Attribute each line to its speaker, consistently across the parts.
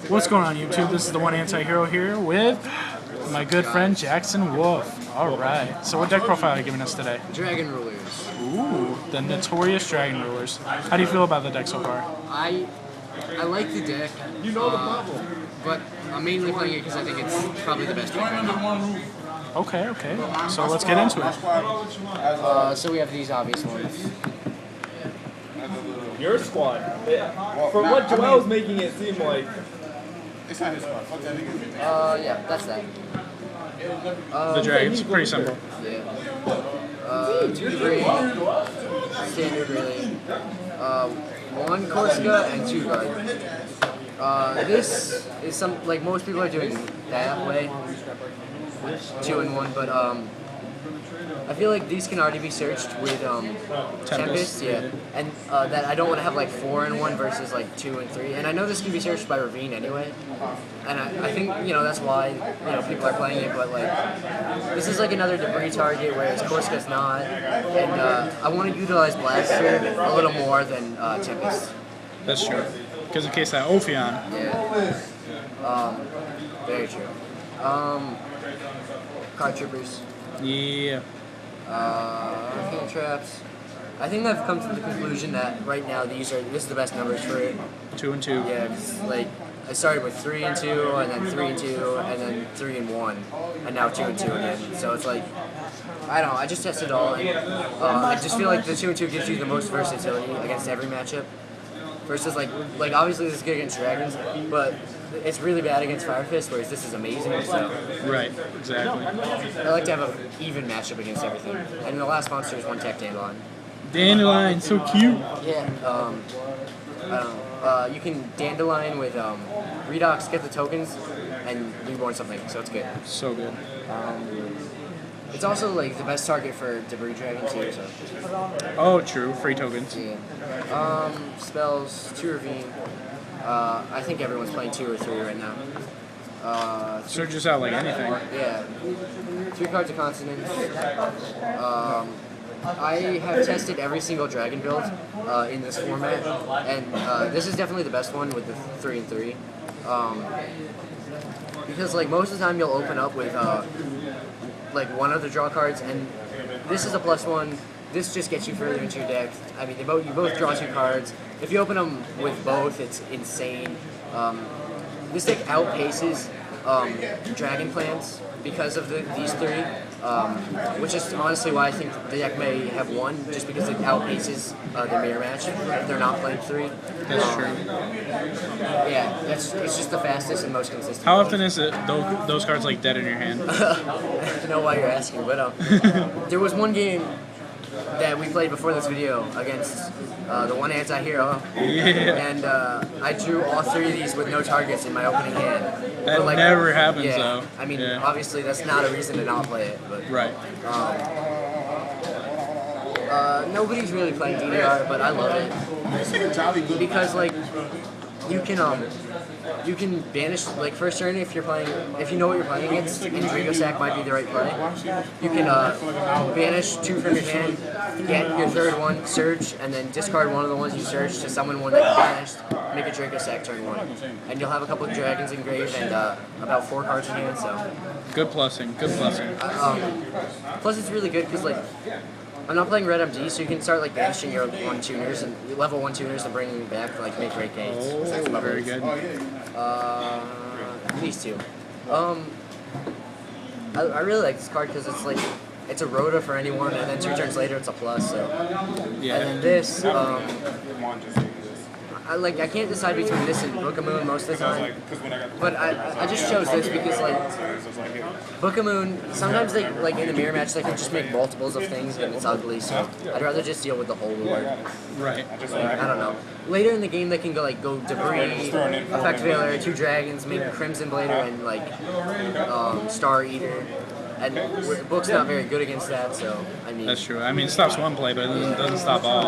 Speaker 1: What's going on, YouTube? This is the One Anti-Hero here with my good friend Jackson Wolf. Alright, so what deck profile are you giving us today?
Speaker 2: Dragon Rulers.
Speaker 1: Ooh, the notorious Dragon Rulers. How do you feel about the deck so far?
Speaker 2: I like the deck, but I'm mainly playing it because I think it's probably the best deck right now.
Speaker 1: Okay. So let's get into it.
Speaker 2: So we have these obvious ones.
Speaker 3: Your squad. From what Joel's making it seem like.
Speaker 4: It's not his squad. Fuck that nigga.
Speaker 2: Yeah, that's that.
Speaker 1: The Dragons, pretty simple.
Speaker 2: Yeah. 2 green, standard really. 1 Corsica and 2 guard. This is some, like most people are doing that way. 2 and 1, but I feel like these can already be searched with Tempest, yeah, and that I don't want to have like 4 and 1 versus like 2 and 3, and I know this can be searched by Ravine anyway, and I think that's why people are playing it, but like this is like another debris target, whereas Corsica's not, and I want to utilize Blaster a little more than Tempest.
Speaker 1: That's true. Because in case that Ophion.
Speaker 2: Yeah. Very true. Card Troopers.
Speaker 1: Yeah.
Speaker 2: Hand traps. I think I've come to the conclusion that right now this is the best numbers for it.
Speaker 1: 2 and 2.
Speaker 2: Yeah, 'cause, like I started with 3 and 2, and then 3 and 2, and then 3 and 1, and now 2 and 2 again. So it's like I don't know. I just tested all, and I just feel like the 2 and 2 gives you the most versatility against every matchup. Versus like obviously this is good against dragons, but it's really bad against Fire Fist, whereas this is amazing. So
Speaker 1: Right, exactly.
Speaker 2: I like to have an even matchup against everything. And the last monster is 1 tech Dandelion.
Speaker 1: Dandelion, so cute.
Speaker 2: Yeah. I don't know. You can Dandelion with Redox, get the tokens, and reborn something. So it's good.
Speaker 1: So good.
Speaker 2: It's also like the best target for Debris Dragon too. So.
Speaker 1: Oh, true. Free tokens.
Speaker 2: Yeah. Spells, 2 Ravine. I think everyone's playing 2 or 3 right now.
Speaker 1: Searches out like anything.
Speaker 2: Yeah. 3 cards of Consonance. I have tested every single dragon build in this format, and this is definitely the best one with the 3 and 3. Because like most of the time you'll open up with like one of the draw cards, and this is a +1. This just gets you further into your deck. I mean, you both draw 2 cards. If you open them with both, it's insane. This deck outpaces Dragon Plans because of these 3, which is honestly why I think the deck may have won, just because it outpaces the mirror match. They're not playing 3.
Speaker 1: That's true.
Speaker 2: Yeah, it's just the fastest and most consistent.
Speaker 1: How often is it those cards like dead in your hand?
Speaker 2: I don't know why you're asking, but there was one game that we played before this video against the One Anti-Hero, and I drew all 3 of these with no targets in my opening hand.
Speaker 1: That never happens, though.
Speaker 2: I mean, obviously that's not a reason to not play it, but
Speaker 1: Right.
Speaker 2: nobody's really playing DDR, but I love it because like you can banish, like first turn if you know what you're playing against, and Draco Sack might be the right play. You can banish 2 from your hand, get your 3rd one, search, and then discard one of the ones you searched to summon one that you banished, make a Draco Sack turn 1. And you'll have a couple of dragons engraved and about 4 cards in hand, so.
Speaker 1: Good plussing.
Speaker 2: Plus it's really good because like, I'm not playing Red MD, so you can start like banishing your 1 tuners and level 1 tuners and bring them back to like make great games.
Speaker 1: Oh, very good.
Speaker 2: These 2. I really like this card because it's like it's a Rhoda for anyone, and then 2 turns later it's a plus. So.
Speaker 1: Yeah.
Speaker 2: And then this, I can't decide between this and Book of Moon most of the time, but I just chose this because like Book of Moon, sometimes they like in the mirror match they can just make multiples of things and it's ugly, so I'd rather just deal with the whole lord.
Speaker 1: Right.
Speaker 2: I don't know. Later in the game they can go Debris, Effect Veiler, 2 dragons, maybe Crimson Blader and like Star Eater. And the book's not very good against that, so I mean.
Speaker 1: That's true. I mean, it stops one play, but it doesn't stop all.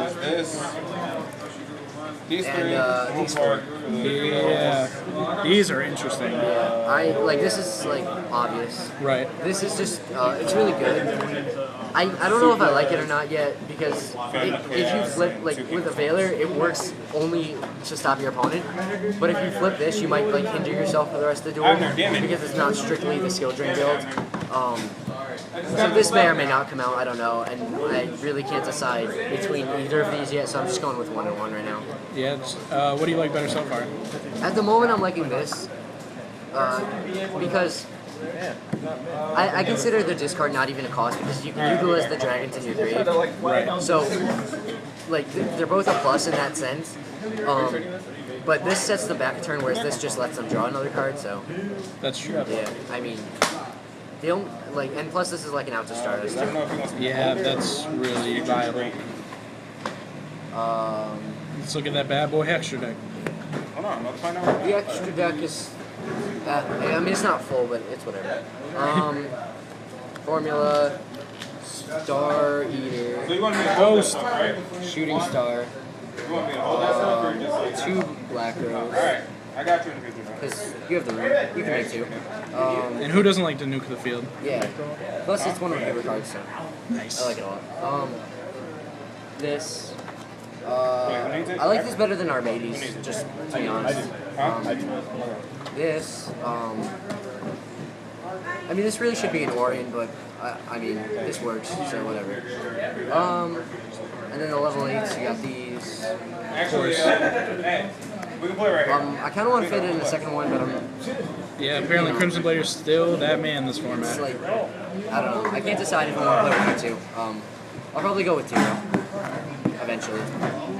Speaker 2: And these 4.
Speaker 1: Yeah. These are interesting.
Speaker 2: I like this is like obvious.
Speaker 1: Right.
Speaker 2: This is just it's really good. I don't know if I like it or not yet because if you flip like with a Veiler, it works only to stop your opponent. But if you flip this, you might like hinder yourself for the rest of the duel because it's not strictly the skill drain build. So this may or may not come out. I don't know, and I really can't decide between either of these yet. So I'm just going with 1 and 1 right now.
Speaker 1: Yeah. What do you like better so far?
Speaker 2: At the moment, I'm liking this because I consider the discard not even a cost because you can utilize the dragons in your 3.
Speaker 1: Right.
Speaker 2: So, like, they're both a plus in that sense. But this sets the back a turn, whereas this just lets them draw another card. So,
Speaker 1: That's true.
Speaker 2: yeah, I mean, the only, like, and plus this is like an out to Stardust too.
Speaker 1: Yeah, that's really viable. Let's look at that bad boy extra deck.
Speaker 4: Hold on, let's find out.
Speaker 2: The extra deck is, I mean, it's not full, but it's whatever. Formula, Star Eater,
Speaker 4: So you want me to
Speaker 1: Ghost.
Speaker 4: right?
Speaker 2: Shooting Star,
Speaker 4: You want me to hold that stuff or just...
Speaker 2: 2 Black Rose,
Speaker 4: Alright, I got you in the future.
Speaker 2: because you have the room, you can make 2.
Speaker 1: And who doesn't like to nuke the field?
Speaker 2: Yeah, plus it's one of my favorite cards, so
Speaker 1: Nice.
Speaker 2: I like it a lot. This, I like this better than Armades, just to be honest. This, I mean, this really should be an Orion, but I mean, this works, so whatever. And then the level 8s, you got these.
Speaker 4: Actually, hey, we can play right here.
Speaker 2: I kind of want to fit it in the second one, but I'm
Speaker 1: Yeah, apparently Crimson Blade is still that man in this
Speaker 2: it's
Speaker 1: format.
Speaker 2: like, I don't know. I can't decide if I want to play with 2. I'll probably go with 2 though, eventually.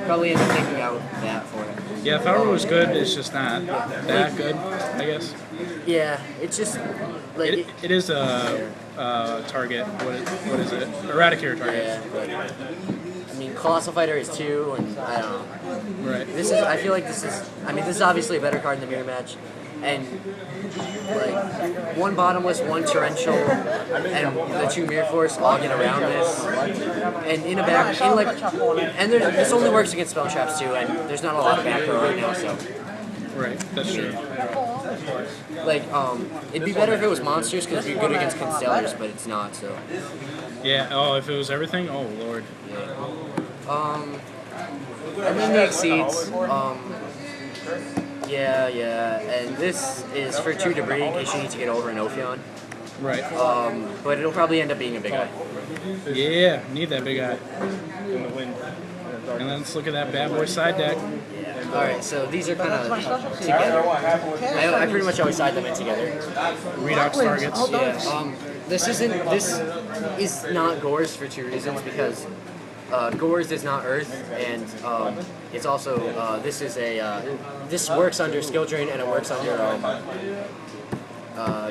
Speaker 2: Probably end up taking out that for it.
Speaker 1: Yeah, Power was good, it's just not that good, I guess.
Speaker 2: Yeah, it's just like
Speaker 1: It is a target. What is it? Eradicator target.
Speaker 2: yeah, but I mean, Colossal Fighter is 2, and I don't know.
Speaker 1: Right.
Speaker 2: This is. I feel like this is. I mean, this is obviously a better card in the mirror match, and like 1 Bottomless, 1 Torrential, and the 2 Mirror Force all get around this, and in a back, in like, and this only works against spell traps too, and there's not a lot of back row right now, so.
Speaker 1: Right. That's true.
Speaker 2: Like, it'd be better if it was monsters because it'd be good against Constellars, but it's not, so.
Speaker 1: Yeah. Oh, if it was everything. Oh lord.
Speaker 2: And then the Exceeds, yeah, and this is for 2 debris in case you need to get over an Ophion.
Speaker 1: Right.
Speaker 2: But it'll probably end up being a big eye.
Speaker 1: Yeah. Need that big eye. And then let's look at that bad boy side deck.
Speaker 2: Alright, so these are kind of together. I pretty much always side them in together.
Speaker 1: Redox targets.
Speaker 2: Yeah. This is not Gores for 2 reasons because Gores is not Earth, and it's also this is a this works under Skill Drain and it works under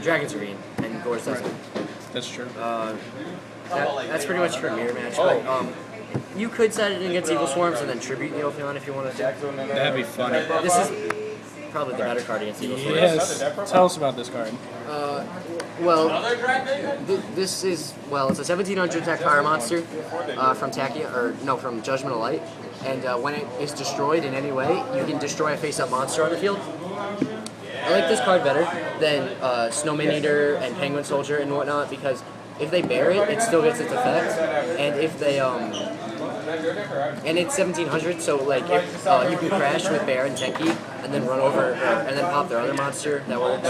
Speaker 2: Dragon's Serene, and Gores doesn't.
Speaker 1: That's true.
Speaker 2: That's pretty much for mirror match. But you could set it against Evil Swarms and then tribute the Ophion if you wanted to.
Speaker 1: That'd be funny.
Speaker 2: This is probably the better card against Evil Swarms.
Speaker 1: Yes. Tell us about this card.
Speaker 2: Well, this is, well, it's a 1700 attack fire monster from from Judgment of Light, and when it is destroyed in any way, you can destroy a face-up monster on the field. I like this card better than Snowman Eater and Penguin Soldier and whatnot because if they bear it, it still gets its effect, and if they and it's 1700, so like if you can crash with Bear and Tenki and then run over and then pop their other monster, that works.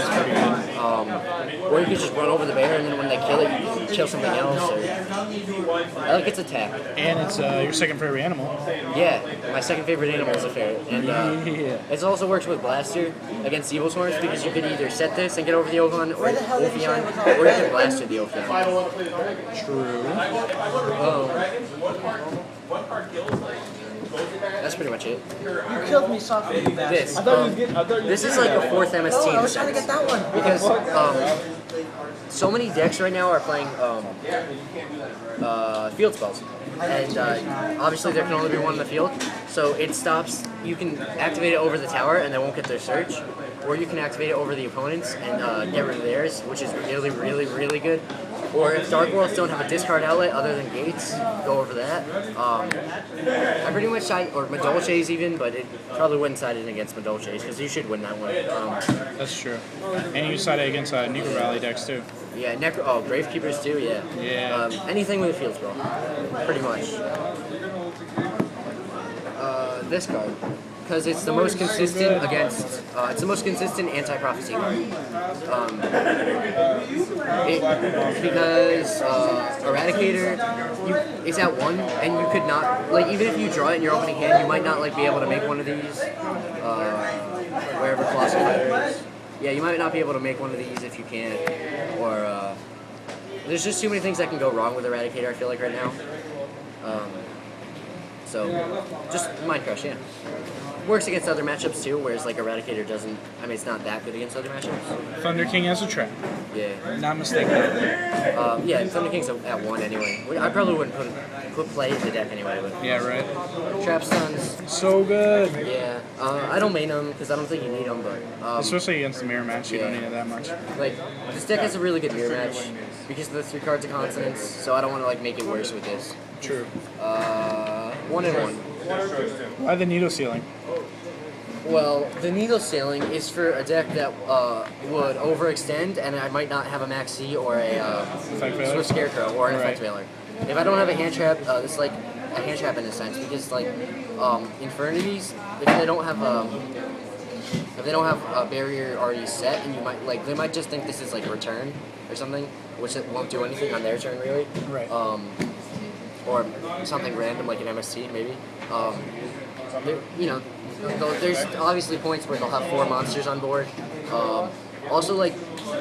Speaker 2: Or you can just run over the bear and then when they kill it, you can kill something else. Or, I like its attack.
Speaker 1: And it's your second favorite animal.
Speaker 2: Yeah, my second favorite animal is a ferret, and it also works with Blaster against Evil Swarms because you could either set this and get over the Ophion, or you can Blaster the Ophion.
Speaker 1: True.
Speaker 2: That's pretty much it.
Speaker 5: You killed me softly, you bastard.
Speaker 2: This is like a 4th MST in
Speaker 5: I
Speaker 2: a
Speaker 5: was trying to
Speaker 2: sense.
Speaker 5: get that one.
Speaker 2: Because so many decks right now are playing field spells. And obviously there can only be one in the field. So it stops, you can activate it over the tower and they won't get their search. Or you can activate it over the opponents and get rid of theirs, which is really, really, really good. Or if Dark Worlds don't have a discard outlet other than Gates, go over that. I pretty much side, or Madolches even, but it probably wouldn't side it against Madolches because you should win that one.
Speaker 1: That's true. And you sided against Negro Valley decks too.
Speaker 2: Yeah, Gravekeepers too, yeah.
Speaker 1: Yeah.
Speaker 2: Anything with a field spell, pretty much. This card, because it's the most consistent against, it's the most consistent anti-prophecy card. Because Eradicator, it's at 1, and you could not, like, even if you draw it in your opening hand, you might not, like, be able to make one of these, wherever Colossal Fighter is. Yeah, you might not be able to make one of these if you can, or, there's just too many things that can go wrong with Eradicator, I feel like, right now. So, just Mind Crush, yeah. Works against other matchups too, whereas like Eradicator doesn't, I mean, it's not that good against other matchups.
Speaker 1: Thunder King as a trap.
Speaker 2: Yeah.
Speaker 1: Not mistaken.
Speaker 2: Yeah, Thunder King's at 1 anyway. I probably wouldn't put play in the deck anyway, but.
Speaker 1: Yeah, right.
Speaker 2: Trap Stuns.
Speaker 1: So good.
Speaker 2: Yeah. I don't main them because I don't think you need them, but.
Speaker 1: Especially against the mirror match, you don't need it that much.
Speaker 2: Like, this deck has a really good mirror match because of the 3 cards of consonants, so I don't want to like make it worse with this.
Speaker 1: True.
Speaker 2: 1 and 1.
Speaker 1: Why the needle ceiling?
Speaker 2: Well, the needle sailing is for a deck that would overextend, and I might not have a Maxi or a Swift Scarecrow or an Effect Veiler. If I don't have a hand trap, it's like a hand trap in a sense because like Infernities, if they don't have a barrier already set, and you might like they might just think this is like a return or something, which it won't do anything on their turn really.
Speaker 1: Right.
Speaker 2: Or something random like an MST maybe. You know. There's obviously points where they'll have 4 monsters on board. Also, like,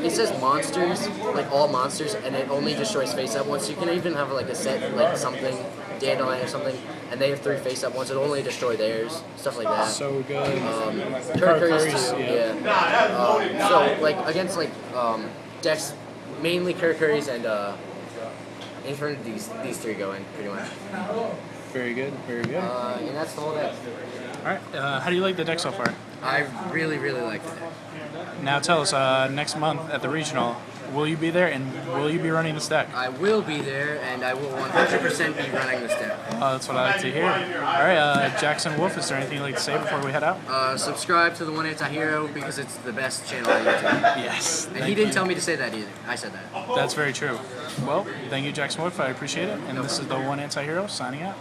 Speaker 2: it says monsters, like all monsters, and it only destroys face-up ones. So you can even have like a set, like something, Dandelion or something, and they have 3 face-up ones. It'll only destroy theirs, stuff like that.
Speaker 1: So good.
Speaker 2: Curries too, yeah. So, like, against, like, decks, mainly Curries and Infernities, these 3 go in, pretty much.
Speaker 1: Very good, very good.
Speaker 2: And that's the whole deck.
Speaker 1: Alright, how do you like the deck so far?
Speaker 2: I really, really like it.
Speaker 1: Now tell us, next month at the regional, will you be there and will you be running this deck?
Speaker 2: I will be there, and I will 100% be running this deck.
Speaker 1: That's what I like to hear. Alright, Jackson Wolf, is there anything you'd like to say before we head out?
Speaker 2: Subscribe to the One Anti-Hero because it's the best channel on YouTube.
Speaker 1: Yes.
Speaker 2: And he didn't tell me to say that either. I said that.
Speaker 1: That's very true. Well, thank you, Jackson Wolf. I appreciate it. And this is the One Anti-Hero signing out.